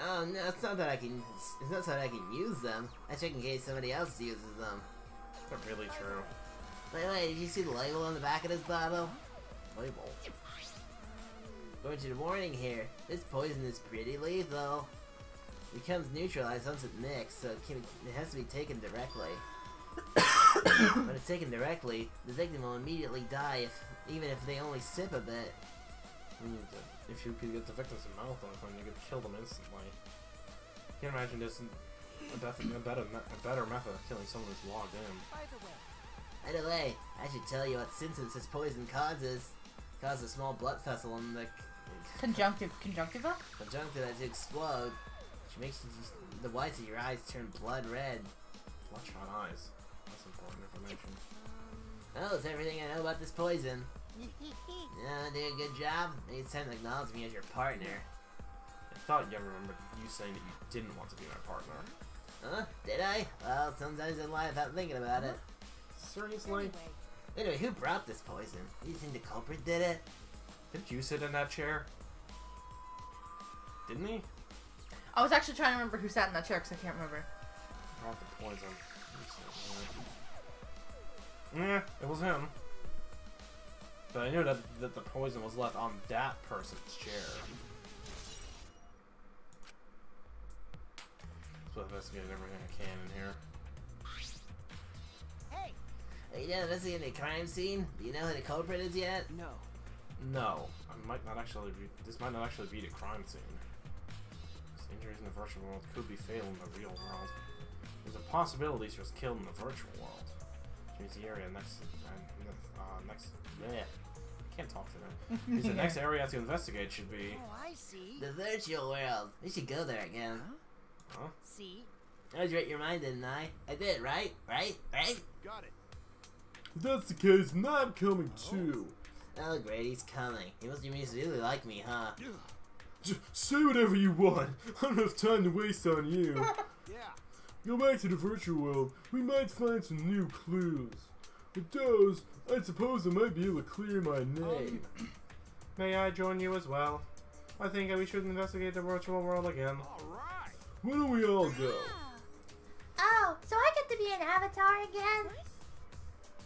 Oh, no, it's not that I can... It's not so that I can use them. I check in case somebody else uses them. Is that really true? By the way, did you see the label on the back of this bottle? Label? Going to the warning here. This poison is pretty lethal. becomes neutralized once it's mixed, so it has to be taken directly. When it's taken directly, the victim will immediately die even if they only sip a bit. If you could get the victim's mouth open, you could kill them instantly. Can't imagine this a better method of killing someone who's logged in. By the way, I should tell you what symptoms this poison causes. Causes a small blood vessel in the Conjunctiva? conjunctiva to explode, which makes the whites of your eyes turn blood red. Bloodshot eyes. That's important information. Oh, that's everything I know about this poison. Yeah, doing a good job. Maybe it's time to acknowledge me as your partner. I thought you remembered you saying that you didn't want to be my partner. Huh? Did I? Well, sometimes I lie without thinking about it. Seriously? Anyway, who brought this poison? Do you think the culprit did it? Didn't you sit in that chair? Didn't he? I was actually trying to remember who sat in that chair because I can't remember. Brought the poison. Yeah, it was him. But I knew that the poison was left on that person's chair. So I've investigated everything I can in here. Hey! Are you done investigating the crime scene? Do you know who the culprit is yet? No. No, this might not actually be the crime scene. This injuries in the virtual world could be fatal in the real world. There's a possibility she was killed in the virtual world. Which means the area next. Yeah, I can't talk today. Means the next area to investigate should be. Oh, I see. The virtual world. We should go there again. Huh? See? I was right your mind, didn't I? I did, right? Right? Got it. If that's the case, then I'm coming too. Oh, great, he's coming. He must really like me, huh? Just say whatever you want. I don't have time to waste on you. Yeah. Go back to the virtual world. We might find some new clues. With those, I suppose I might be able to clear my name. May I join you as well? I think we should investigate the virtual world again. All right. Why don't we all go? Oh, so I get to be an avatar again?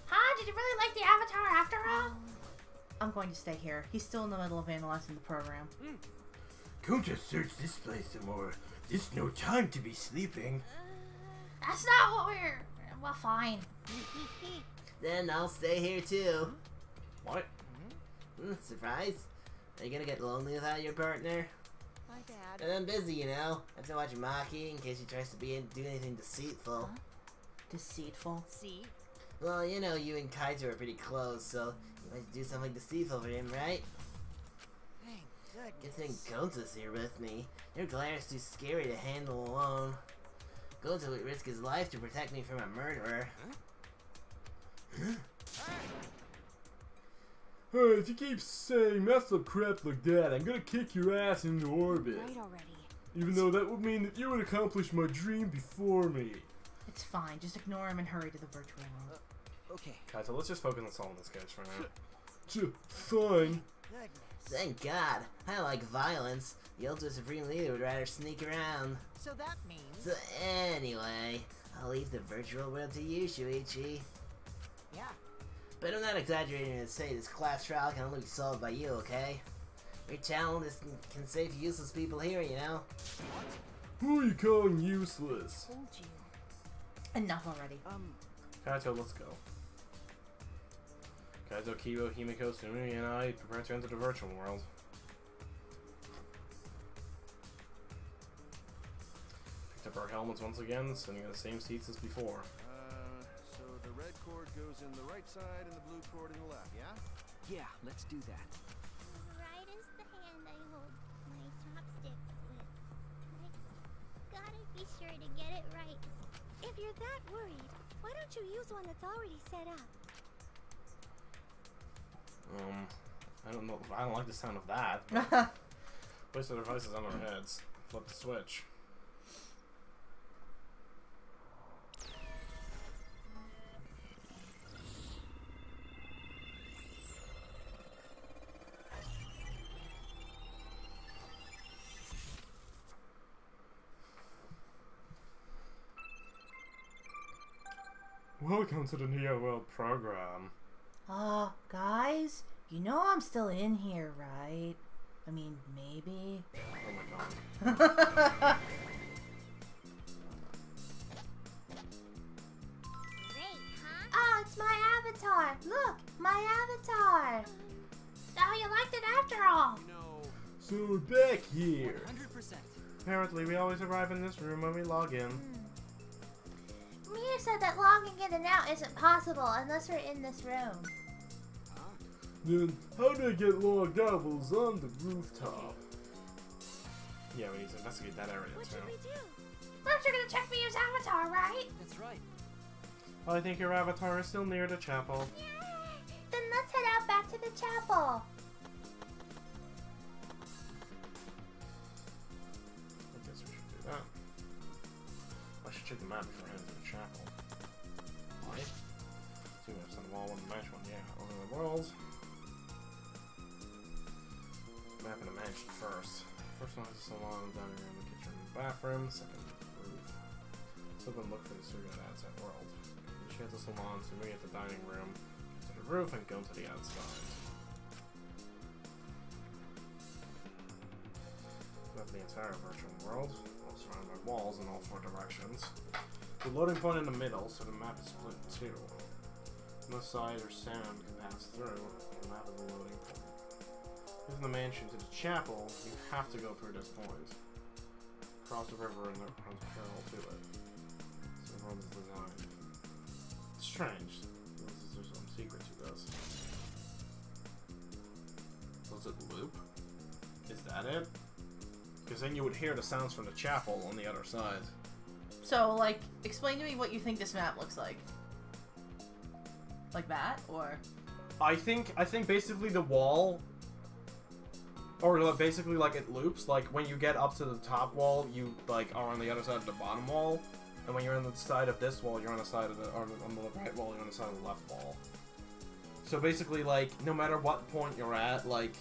Huh? Did you really like the avatar after all? I'm going to stay here. He's still in the middle of analyzing the program. Go just search this place some more. There's no time to be sleeping. That's not what we're... Well, fine. Then I'll stay here too. What? Surprise? Are you gonna get lonely without your partner? My bad. And I'm busy, you know. I have to watch Maki in case he tries to do anything deceitful. Huh? Deceitful? See? Well, you know, you and Kaito are pretty close, so you might do something deceitful for him, right? Thank Good thing goodness. Gonza's here with me. Your glare is too scary to handle alone. Gonza would risk his life to protect me from a murderer. Hey, if you keep saying messed up crap like that, I'm gonna kick your ass into orbit. Right already. Even though that would mean that you would accomplish my dream before me. It's fine. Just ignore him and hurry to the virtual world. Okay. Kaito, let's just focus on solving this case for now. Fine. Goodness. Thank God. I don't like violence. The Ultimate Supreme Leader would rather sneak around. So that means... So anyway, I'll leave the virtual world to you, Shuichi. Yeah. But I'm not exaggerating to say this class trial can only be solved by you, okay? Your talent can save useless people here, you know? Who are you calling useless? Told you. Enough already. Kaito, let's go. Kaito, Kibo, Himiko, Sumi, and I prepare to enter the virtual world. Picked up our helmets once again, sitting in the same seats as before. So the red cord goes in the right side and the blue cord in the left, yeah? Yeah, let's do that. Right is the hand I hold my chopsticks with. I gotta be sure to get it right. If you're that worried, why don't you use one that's already set up? I don't know. I don't like the sound of that. Place the devices on our heads. Flip the switch. Welcome to the Neo World program. Guys, you know I'm still in here, right? I mean, maybe. Oh my god. Look, my avatar! Oh, you liked it after all! You know, So we're back here. 100%. Apparently, we always arrive in this room when we log in. Mia said that logging in and out isn't possible unless we're in this room. Then how did I get logged out while I was on the rooftop? Yeah, we need to investigate that area What too. should we do? First, you're gonna check Mia's avatar, right? That's right. I think your avatar is still near the chapel. Then let's head out back to the chapel. I guess we should do that. I should check the map before heading to the chapel. Right? See we have some wall one match one, yeah. Over the world. Map in a mansion first. First one is the salon, dining room, the kitchen, bathroom. Second, roof. So then look for the cigarette outside world. We should hit the salon, so we get the dining room, to the roof, and go to the outside. Map the entire virtual world, all surrounded by walls in all four directions. The loading point in the middle, so the map is split in two. No side or sound can pass through. The map is a loading point. From the mansion to the chapel, you have to go through this point. Cross the river and it runs parallel to it. So the world is designed. It's strange. There's some secret to this. Does it loop? Is that it? Because then you would hear the sounds from the chapel on the other side. So, like, explain to me what you think this map looks like. Like that, or? I think basically the wall, or basically like it loops. Like when you get up to the top wall, you like are on the other side of the bottom wall, and when you're on the side of this wall, you're on the side of the, or on the right wall, you're on the side of the left wall. So basically, like no matter what point you're at, like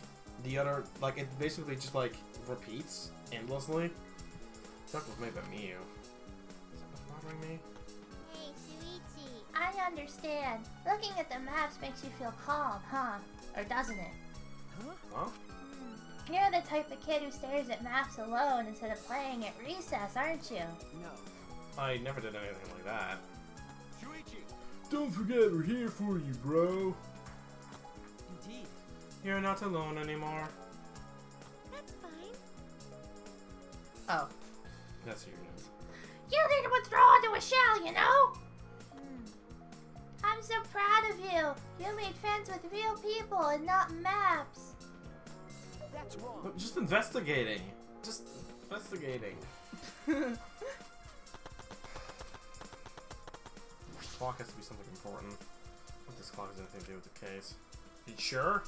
the other, like it basically just like repeats endlessly. That was made by Miu. Is that bothering me? Hey, Shuichi. I understand. Looking at the maps makes you feel calm, huh? Or doesn't it? Huh? You're the type of kid who stares at maps alone instead of playing at recess, aren't you? No. I never did anything like that. Shuichi. Don't forget we're here for you, bro. Indeed. You're not alone anymore. That's fine. Oh. That's who you're with. You need to withdraw into a shell, you know? I'm so proud of you. You made friends with real people and not maps. That's wrong. But just investigating. Just investigating. This clock has to be something important. What this clock has anything to do with the case. You sure?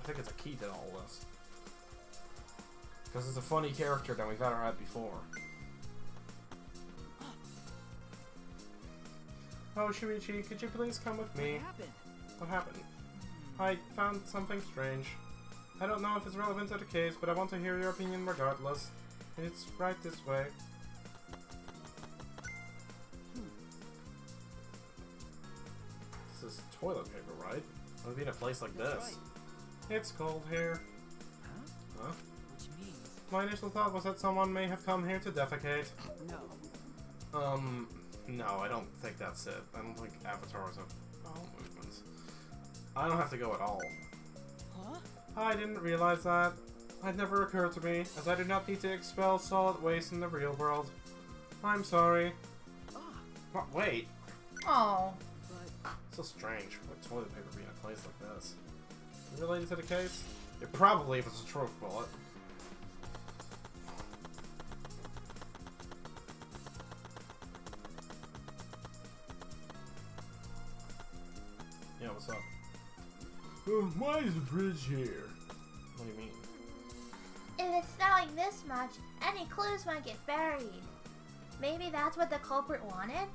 I think it's a key to all this. Because it's a funny character that we've ever had before. Oh, Shuichi, could you please come with me? What happened? What happened? I found something strange. I don't know if it's relevant to the case, but I want to hear your opinion regardless. It's right this way. This is toilet paper, right? It would be in a place like That's this. right. It's cold here. Huh? Huh? Which means My initial thought was that someone may have come here to defecate. no. No, I don't think that's it. I don't think avatars have bowel movements. I don't have to go at all. Huh? I didn't realize that. It never occurred to me, as I do not need to expel solid waste in the real world. I'm sorry. Ah, What? Wait. Oh. but So strange. Would toilet paper be in a place like this? Is it related to the case? It probably, if it's a truth bullet. Yeah, what's up? Why is the bridge here? What do you mean? If it's snowing this much, any clues might get buried. Maybe that's what the culprit wanted?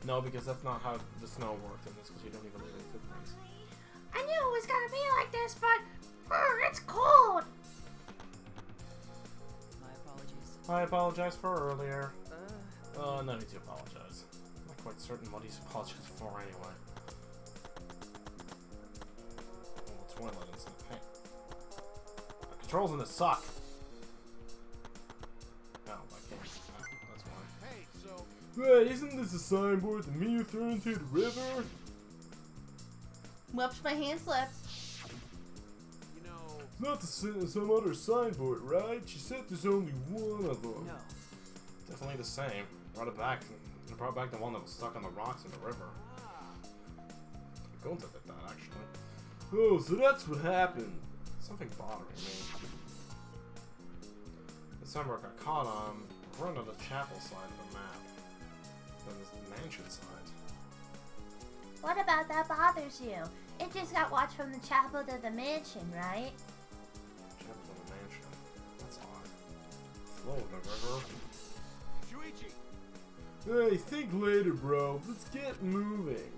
No, because that's not how the snow worked in this, because you don't even leave any footprints. I knew it was gonna be like this, but it's cold. my apologies. I apologize for earlier. Uh, No need to apologize. I'm not quite certain what he's apologizing for anyway. Oh, toilet instead. Hey. The controls in this suck. No, I can't. No, that's why. Hey, so Hey, isn't this a signboard that Miu threw into the river? Whoops, my hand slipped. You know, It's not some other signboard, right? She said there's only one of them. no. Definitely the same. Brought it back. They brought back the one that was stuck on the rocks in the river. Gunta did that, actually. Oh, so that's what happened. Something bothering me. The sunbird got caught on. We're on the chapel side of the map. Then there's the mansion side. What about that bothers you? It just got watched from the chapel to the mansion, right? Chapel to the mansion. That's odd. Flow in the river. Shuichi! Hey, think later, bro. Let's get moving.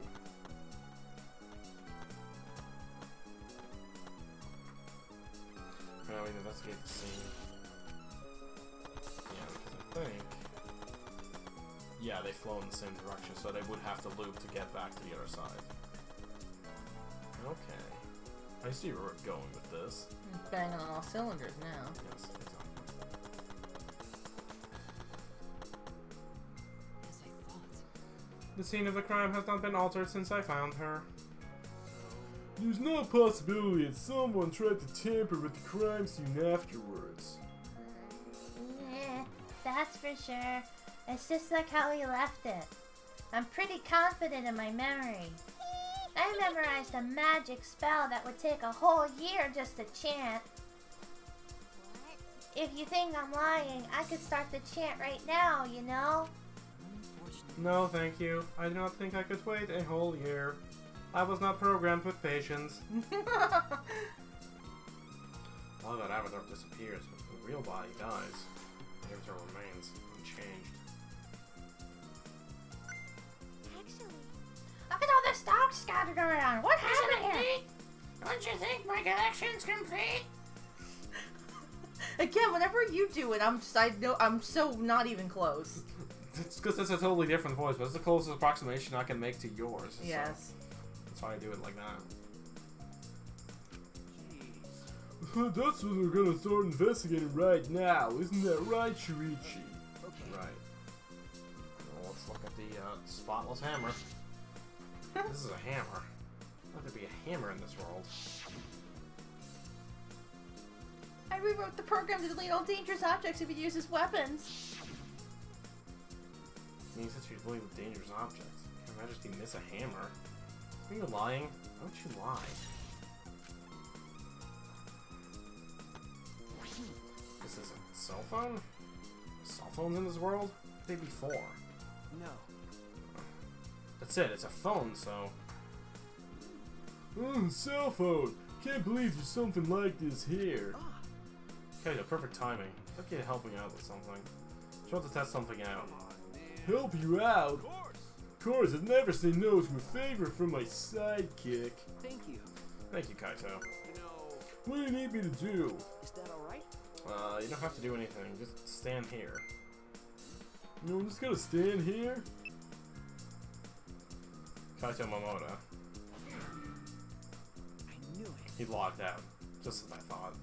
Now we investigate the scene. Yeah, because I think... Yeah, they flow in the same direction, so they would have to loop to get back to the other side. Okay. I see where we're going with this. Banging on all cylinders now. Yes, exactly. As I thought. The scene of the crime has not been altered since I found her. There's no possibility that someone tried to tamper with the crime scene afterwards. Yeah, that's for sure. It's just like how we left it. I'm pretty confident in my memory. I memorized a magic spell that would take a whole year just to chant. What? If you think I'm lying, I could start the chant right now, you know? Unfortunately. No, thank you. I do not think I could wait a whole year. I was not programmed with patience. All that avatar disappears, but the real body dies. The avatar remains unchanged. Actually, Look at all the stock scattered around. What happened here? Don't you think my collection's complete? Again, whenever you do it, I'm so not even close. It's because it's a totally different voice, but it's the closest approximation I can make to yours. so Yes. that's why I do it like that. Jeez. That's what we're gonna start investigating right now, isn't that right, Shuichi? Okay. Right. Well, let's look at the spotless hammer. This is a hammer. Let there be a hammer in this world. I rewrote the program to delete all dangerous objects if you use as weapons. Means that you believe with dangerous objects. Can Her Majesty miss a hammer? Are you lying? Why would you lie? This is a cell phone? Cell phones in this world? What did they be for? No. That's it, it's a phone, so... Cell phone. Can't believe there's something like this here. Ah, Okay, the perfect timing. Look at you helping out with something. Just want to test something out. come on, man. Help you out? Of course. Of course, I'd never say no to a favor from my sidekick. Thank you. Thank you, Kaito. You know, What do you need me to do? is that alright? You don't have to do anything, just stand here. You know, I'm just gonna stand here? Kaito Momoda. I knew it. He logged out, just as I thought.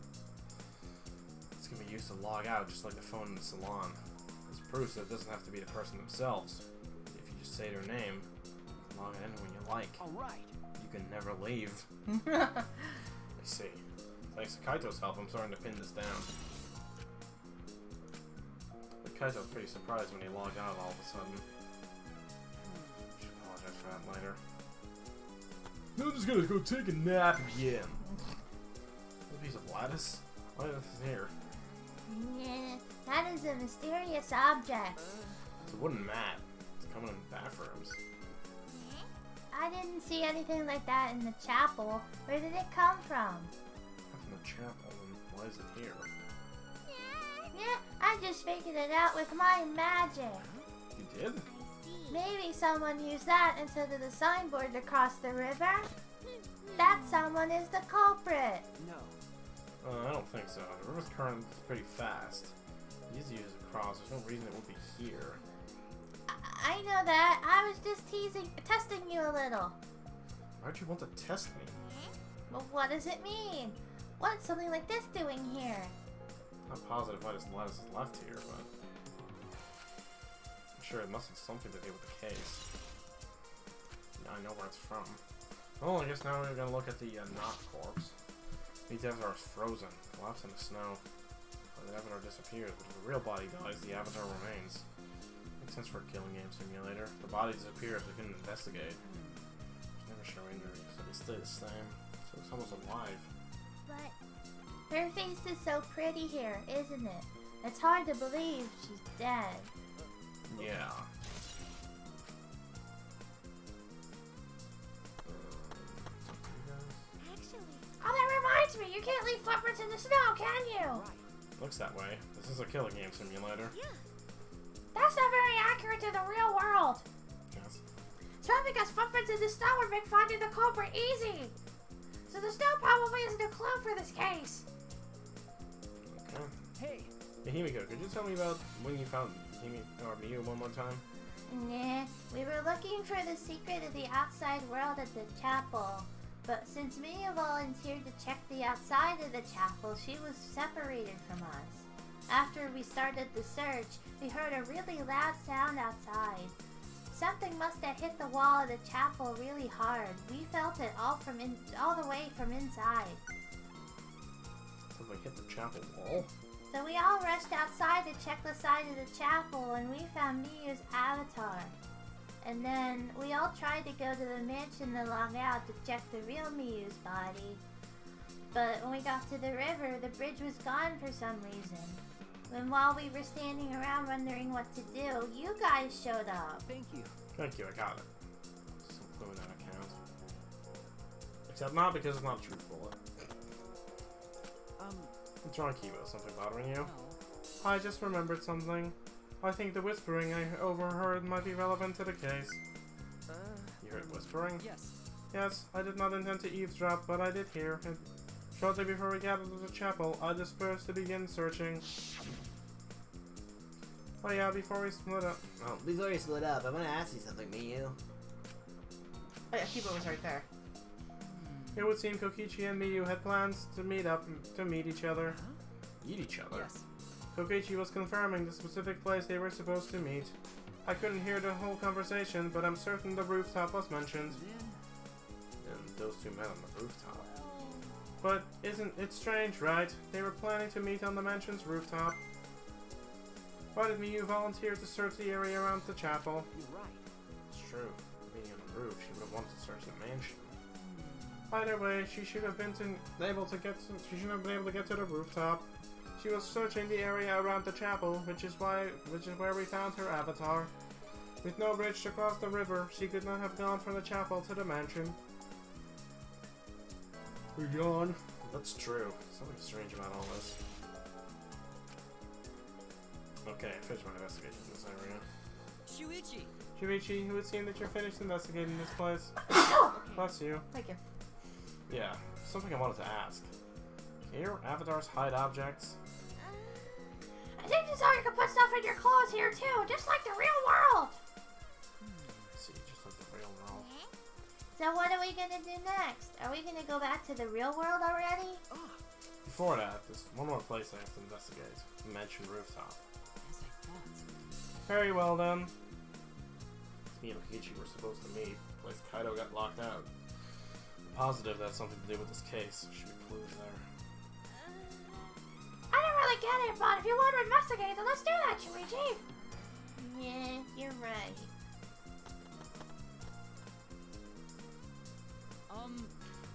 It's gonna be used to log out, just like the phone in the salon. This proves that it doesn't have to be the person themselves. If you just say their name, you can log in when you like. Alright. You can never leave. I see. Thanks to Kaito's help, I'm starting to pin this down. But Kaito's pretty surprised when he logged out all of a sudden. Should apologize for that later. I'm just gonna go take a nap again. A piece of lattice? Why is this here? Yeah, that is a mysterious object. It's a wooden mat. It's common in bathrooms. I didn't see anything like that in the chapel. Where did it come from? Not from the chapel, then why is it here? Yeah, I just figured it out with my magic. You did? I see. Maybe someone used that instead of the signboard to cross the river. That someone is the culprit. No. I don't think so. The river's current is pretty fast. Easy to use across. There's no reason it would be here. I know that. I was just testing you a little. Why'd you want to test me? But what does it mean? What's something like this doing here? Not positive why this lattice is left here, but... I'm sure it must have something to do with the case. Now I know where it's from. Well, I guess now we're gonna look at the not corpse. The avatar is frozen, collapsed in the snow. The avatar disappears, but if the real body dies, the avatar remains. Makes sense for a killing game simulator. If the body disappears, we can investigate. There's never show injuries, so they stay the same. So it's almost alive. But Her face is so pretty here, isn't it? It's hard to believe she's dead. Yeah. actually, Oh, that reminds me, you can't leave footprints in the snow, can you? Looks that way. This is a killing game simulator. yeah. That's not very accurate to the real world. Yes. It's probably because footprints in the snow would make finding the culprit easy. So the snow probably isn't a clue for this case. Okay. Hey, Hey, Himiko, could you tell me about when you found Miyu one more time? Nah, we were looking for the secret of the outside world at the chapel. But since Mia volunteered to check the outside of the chapel, she was separated from us. After we started the search, we heard a really loud sound outside. Something must have hit the wall of the chapel really hard. We felt it all the way from inside. Something hit the chapel wall? So we all rushed outside to check the side of the chapel, and we found Miyu's avatar. And then we all tried to go to the mansion to log out to check the real Miyu's body. But when we got to the river, the bridge was gone for some reason. And while we were standing around wondering what to do, you guys showed up. thank you. Thank you, I got it. Just include that account. Except not because it's not a truth bullet. What's wrong, Kiba? Something bothering you? No. I just remembered something. I think the whispering I overheard might be relevant to the case. You heard whispering? Yes. Yes, I did not intend to eavesdrop, but I did hear it. Shortly before we gathered to the chapel, I dispersed to begin searching. Oh yeah, before we split up. Oh, before you split up, I want to ask you something, Miyu. Oh yeah, Kiba was right there. It would seem Kokichi and Miyu had plans to meet each other. Eat each other? Yes. Kokichi was confirming the specific place they were supposed to meet. I couldn't hear the whole conversation, but I'm certain the rooftop was mentioned. And those two met on the rooftop. But isn't it strange, right? They were planning to meet on the mansion's rooftop. Why did Miyu volunteer to search the area around the chapel? You're right. It's true. Being on the roof, she would have wanted to search the mansion. Either way, she should have been able to get to the rooftop. She was searching the area around the chapel, which is where we found her avatar. With no bridge to cross the river, she could not have gone from the chapel to the mansion. We're gone. That's true. Something strange about all this. Okay, I finished my investigation in this area. Shuichi. Shuichi, it would seem that you're finished investigating this place. Bless you. Thank you. Yeah, something I wanted to ask. Can your avatars hide objects? I think this is how you can put stuff in your clothes here too, just like the real world. See, just like the real world. So what are we gonna do next? Are we gonna go back to the real world already? Before that, there's one more place I have to investigate. The mansion rooftop. As I thought. Very well then. Me and Okichi were supposed to meet. The place Kaido got locked out. I'm positive that's something to do with this case. There should be clues there. I don't really get it, but if you want to investigate, then let's do that, Shuichi. Yeah, you're right.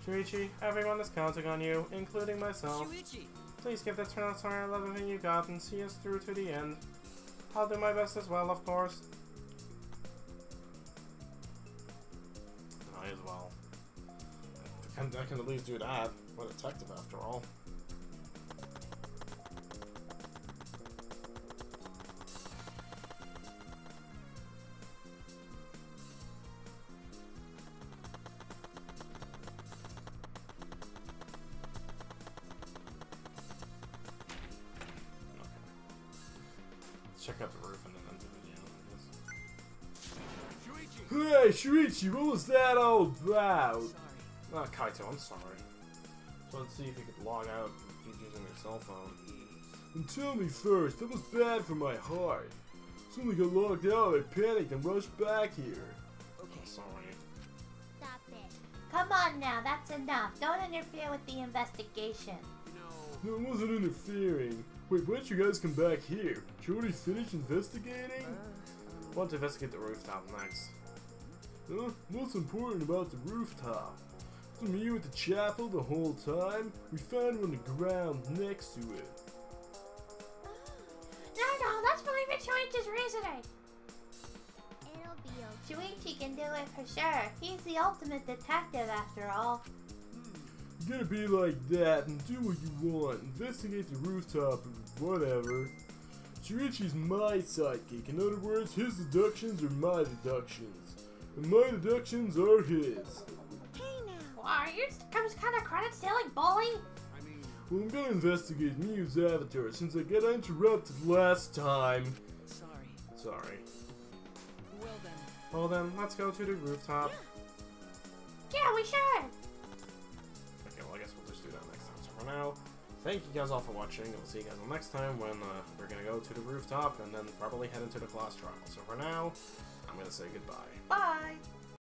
Shuichi, everyone is counting on you, including myself. Shuichi. Please give the Tyrannosaurus everything you got and see us through to the end. I'll do my best as well, of course. I as well. I can at least do that. I'm a detective after all. Check out the roof and then end the video, I guess. Shuichi. Hey, Shuichi, what was that all about? Sorry. Ah, Kaito, I'm sorry. So let's see if you could log out using your cell phone. And tell me first, that was bad for my heart. As soon as I got logged out, I panicked and rushed back here. Okay. Sorry. Stop it. Come on now, that's enough. Don't interfere with the investigation. No, it wasn't interfering. Wait, why'd you guys come back here? Did you already finish investigating? I want to investigate the rooftop next. What's important about the rooftop? From you at the chapel the whole time, we found one on the ground next to it. No, let's believe in Shuichi's reasoning. It'll be okay. Shuichi can do it for sure. He's the ultimate detective after all. You gotta be like that and do what you want. Investigate the rooftop, whatever. Shuichi's my sidekick. In other words, his deductions are my deductions. And my deductions are his. Hey now. Are you kind of credit stealing, bully? Well, I'm gonna investigate Miu's avatar since I got interrupted last time. Sorry. Well then. Well then, let's go to the rooftop. Yeah, we should. Okay, well I guess we'll just do that next time. So for now, thank you guys all for watching. We'll see you guys next time when we're gonna go to the rooftop and then probably head into the class trial. So for now, I'm gonna say goodbye. Bye!